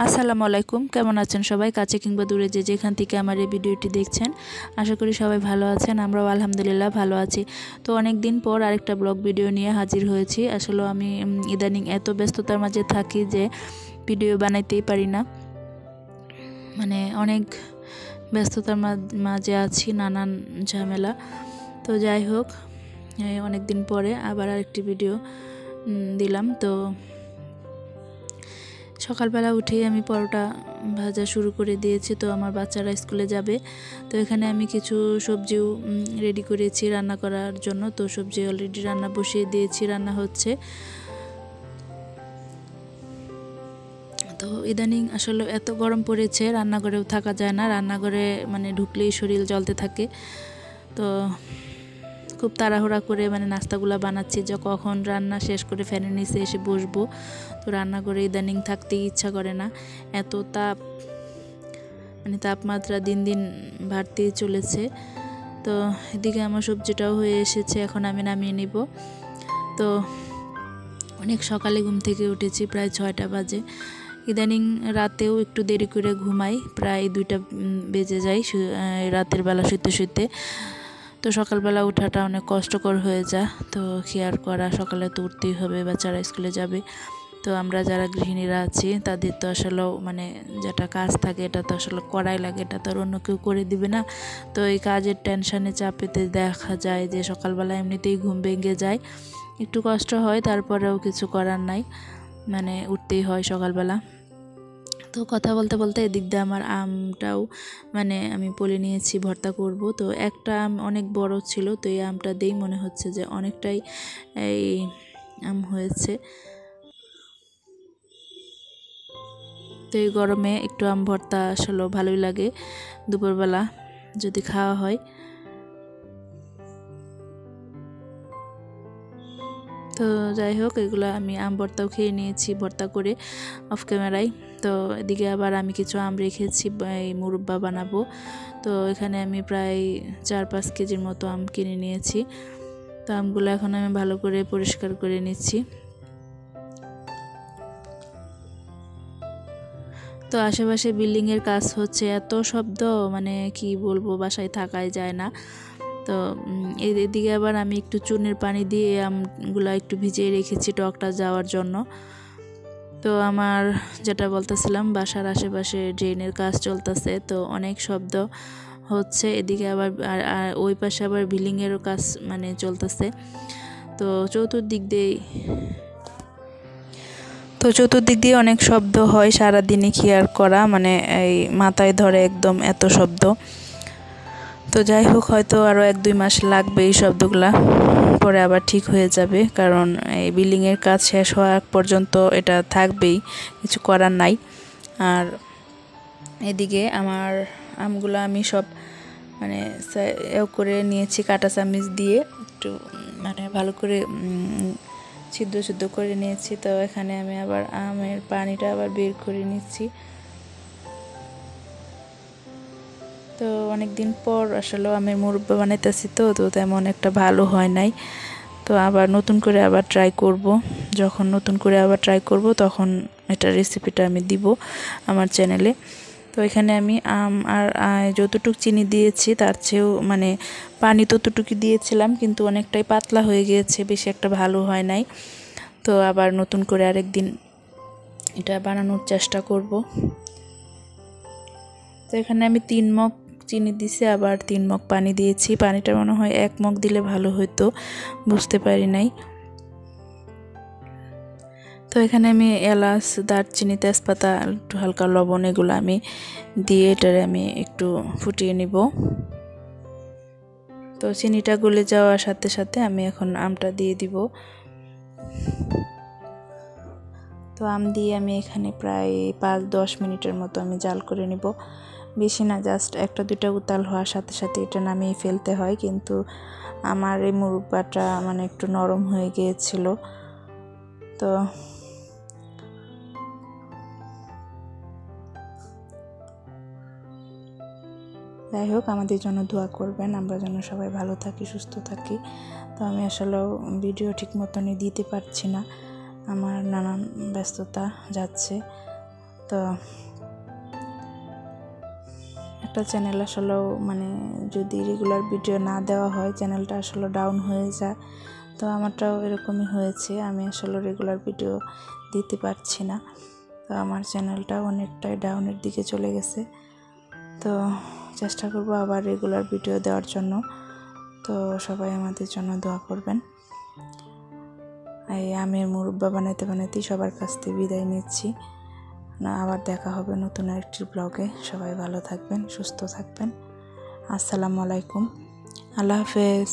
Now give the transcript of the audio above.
আসসালামু আলাইকুম, কেমন আছেন সবাই? কাছে কিংবা দূরে যে যেখান থেকে আমার এই ভিডিওটি দেখছেন, আশা করি সবাই ভালো আছেন। আমরাও আলহামদুলিল্লাহ ভালো আছি। তো অনেক দিন পর আরেকটা ব্লগ ভিডিও নিয়ে হাজির হয়েছি। আসলে আমি ইদানিং এত ব্যস্ততার মাঝে থাকি যে ভিডিও বানাইতেই পারি না। মানে অনেক ব্যস্ততার মাঝে আছি, নানান ঝামেলা। তো যাই হোক, অনেক দিন পরে আবার আরেকটি ভিডিও দিলাম। তো সকালবেলা উঠেই আমি পরোটা ভাজা শুরু করে দিয়েছি। তো আমার বাচ্চারা স্কুলে যাবে, তো এখানে আমি কিছু সবজিও রেডি করেছি রান্না করার জন্য। তো সবজি অলরেডি রান্না বসিয়ে দিয়েছি, রান্না হচ্ছে। তো ইদানিং আসলে এত গরম পড়েছে, রান্নাঘরেও থাকা যায় না। রান্নাঘরে মানে ঢুকলেই শরীর জ্বলতে থাকে। তো খুব তাড়াহুড়া করে নাস্তাগুলো বানাচ্ছি যে কখন রান্না শেষ করে ফ্যানের নিচে এসে বসবো। তো রান্না করে ইদানিং থাকতেই ইচ্ছা করে না, এত তাপমাত্রা দিন দিন বাড়তেই চলেছে। তো এদিকে আমার সবজিটাও হয়ে এসেছে, এখন আমি নামিয়ে নিব। তো অনেক সকালে ঘুম থেকে উঠেছি, প্রায় 6টা বাজে। ইদানিং রাতেও একটু দেরি করে ঘুমাই, প্রায় 2টা বেজে যায় রাতের বেলা শুতে শুতে। তো সকালবেলা ওঠাটা অনেক কষ্টকর হয়ে যায়। তো কেয়ার করা, সকালে তো উঠতেই হবে, বাচ্চারা স্কুলে যাবে। তো আমরা যারা গৃহিণীরা আছি তাদের তো আসলেও যেটা কাজ থাকে এটা তো আসলে করাই লাগে, এটা তো আর অন্য কেউ করে দিবে না। তো এই কাজের টেনশানে চাপেতে দেখা যায় যে সকালবেলা এমনিতেই ঘুম ভেঙে যায়, একটু কষ্ট হয়, তারপরেও কিছু করার নাই, উঠতেই হয় সকালবেলা। তো কথা বলতে বলতে এদিক দিয়ে আমার আমটাও আমি পলে নিয়েছি, ভর্তা করব। তো একটা আম অনেক বড় ছিল, তো এই আমটা দিয়েই মনে হচ্ছে যে অনেকটাই এই আম হয়েছে। তো এই গরমে একটু আম ভর্তা আসলে ভালোই লাগে দুপুরবেলা যদি খাওয়া হয়। তো যাই হোক, এগুলো আমি আম ভর্তাও খেয়ে নিয়েছি ভর্তা করে অফ ক্যামেরায়। তো এদিকে আবার আমি কিছু আম রেখেছি এই মুরব্বা বানাবো। তো এখানে আমি প্রায় 4-5 কেজির মতো আম কিনে নিয়েছি। তো আমগুলো এখন আমি ভালো করে পরিষ্কার করে নিচ্ছি। তো আশেপাশে বিল্ডিংয়ের কাজ হচ্ছে, এত শব্দ কি বলবো, বাসায় থাকাই যায় না। তো এদিকে আবার আমি একটু চুনের পানি দিয়ে আমগুলা একটু ভিজিয়ে রেখেছি টকটা যাওয়ার জন্য। তো আমার যেটা বলতেছিলাম, বাসার আশেপাশে ড্রেনের কাজ চলতেছে, তো অনেক শব্দ হচ্ছে। এদিকে আবার ওই পাশে আবার বিল্ডিংয়েরও কাজ চলতেছে। তো চতুর্দিক দিয়ে অনেক শব্দ হয়, সারাদিনই কেয়ার করা এই মাথায় ধরে একদম, এত শব্দ। তো যাই হোক, হয়তো আরও 1-2 মাস লাগবে এই শব্দগুলা, পরে আবার ঠিক হয়ে যাবে, কারণ এই বিল্ডিংয়ের কাজ শেষ হওয়া পর্যন্ত এটা থাকবেই, কিছু করার নাই। আর এদিকে আমার আমগুলো আমি সব করে নিয়েছি, কাঁটা চামচ দিয়ে একটু ভালো করে সিদ্ধ করে নিয়েছি। তো এখানে আমি আবার আমের পানিটা আবার বের করে নিচ্ছি। তো অনেক দিন পর আসলে আমের মুরব্বা বানাইতেছি, তো তেমন একটা ভালো হয় নাই। তো আবার নতুন করে আবার ট্রাই করব। যখন নতুন করে আবার ট্রাই করব তখন এটা রেসিপিটা আমি দিব আমার চ্যানেলে। তো এখানে আমি আম আর যতটুকু চিনি দিয়েছি তার চেয়েও পানি ততটুকু দিয়েছিলাম, কিন্তু অনেকটাই পাতলা হয়ে গিয়েছে, বেশি একটা ভালো হয় নাই। তো আবার নতুন করে আরেকদিন এটা বানানোর চেষ্টা করব। তো এখানে আমি 3 মগ চিনি দিছি, আবার 3 মগ পানি দিয়েছি। পানিটা মনে হয় 1 মগ দিলে ভালো হতো, বুঝতে পারি নাই। তো এখানে আমি এলাচ, দারচিনি, তেজপাতা, একটু হালকা লবণ এগুলো আমি দিয়ে এটারে আমি একটু ফুটিয়ে নিব। তো চিনিটা গলে যাওয়ার সাথে সাথে আমি এখন আমটা দিয়ে দিব। তো আম দিয়ে আমি এখানে প্রায় 5-10 মিনিটের মতো আমি জাল করে নিব, বেশি না, জাস্ট 1-2টা উতাল হওয়ার সাথে সাথে এটা নামিয়ে ফেলতে হয়। কিন্তু আমার এই মুরব্বাটা একটু নরম হয়ে গিয়েছিল। তো যাই হোক, আমাদের জন্য দোয়া করবেন, আমরা যেন সবাই ভালো থাকি, সুস্থ থাকি। তো আমি আসলেও ভিডিও ঠিক মতনই দিতে পারছি না, আমার নানান ব্যস্ততা যাচ্ছে। তো একটা চ্যানেল আসলেও মানে যদি রেগুলার ভিডিও না দেওয়া হয় চ্যানেলটা আসলে ডাউন হয়ে যায়। তো আমারটাও এরকমই হয়েছে, আমি আসলে রেগুলার ভিডিও দিতে পারছি না। তো আমার চ্যানেলটা অনেকটাই ডাউনের দিকে চলে গেছে। তো চেষ্টা করব আবার রেগুলার ভিডিও দেওয়ার জন্য। তো সবাই আমাদের জন্য দোয়া করবেন। এই আমের মুরব্বা বানাইতে বানাইতেই সবার কাছ থেকে বিদায় নিচ্ছি। আবার দেখা হবে নতুন একটি ব্লগে। সবাই ভালো থাকবেন, সুস্থ থাকবেন। আসসালামু আলাইকুম, আল্লাহ হাফেজ।